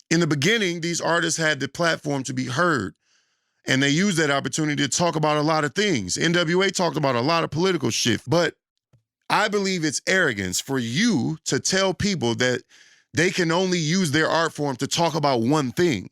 In the beginning, these artists had the platform to be heard, and they used that opportunity to talk about a lot of things. NWA talked about a lot of political shit, but I believe it's arrogance for you to tell people that they can only use their art form to talk about one thing.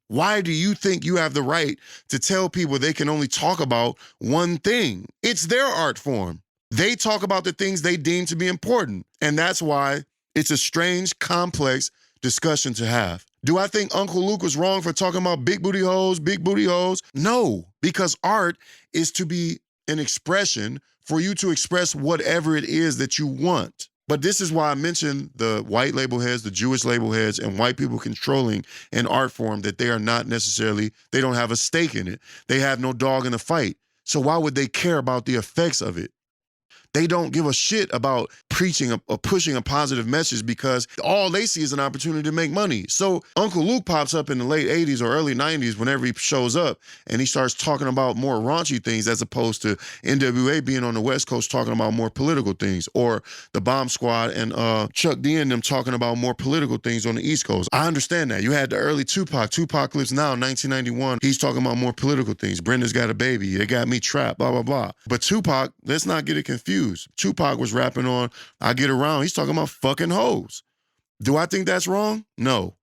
Why do you think you have the right to tell people they can only talk about one thing? It's their art form. They talk about the things they deem to be important. And that's why it's a strange, complex discussion to have. Do I think Uncle Luke was wrong for talking about big booty hoes, big booty hoes? No, because art is to be an expression for you to express whatever it is that you want. But this is why I mentioned the white label heads, the Jewish label heads, and white people controlling an art form that they are not necessarily, they don't have a stake in it. They have no dog in the fight. So why would they care about the effects of it? They don't give a shit about preaching or pushing a positive message because all they see is an opportunity to make money. So Uncle Luke pops up in the late 80s or early 90s whenever he shows up, and he starts talking about more raunchy things as opposed to NWA being on the West Coast talking about more political things, or the Bomb Squad and Chuck D and them talking about more political things on the East Coast. I understand that. You had the early Tupac lives now, 1991. He's talking about more political things. Brenda's Got a Baby. They Got Me Trapped, blah, blah, blah. But Tupac, let's not get it confused. Tupac was rapping on I Get Around. He's talking about fucking hoes. Do I think that's wrong? No.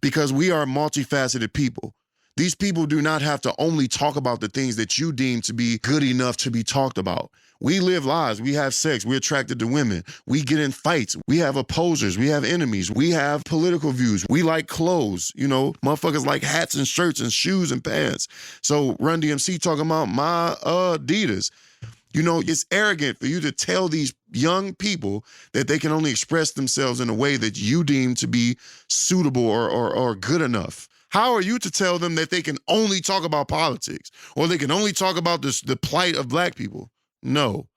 Because we are multifaceted people. These people do not have to only talk about the things that you deem to be good enough to be talked about. We live lives. We have sex. We're attracted to women. We get in fights. We have opposers. We have enemies. We have political views. We like clothes. You know, motherfuckers like hats and shirts and shoes and pants. So Run DMC talking about my Adidas. You know, it's arrogant for you to tell these young people that they can only express themselves in a way that you deem to be suitable or good enough. How are you to tell them that they can only talk about politics or they can only talk about the plight of black people? No.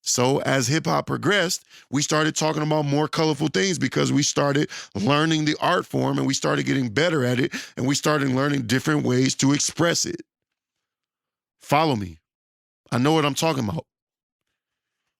So as hip hop progressed, we started talking about more colorful things because we started learning the art form and we started getting better at it and we started learning different ways to express it. Follow me. I know what I'm talking about.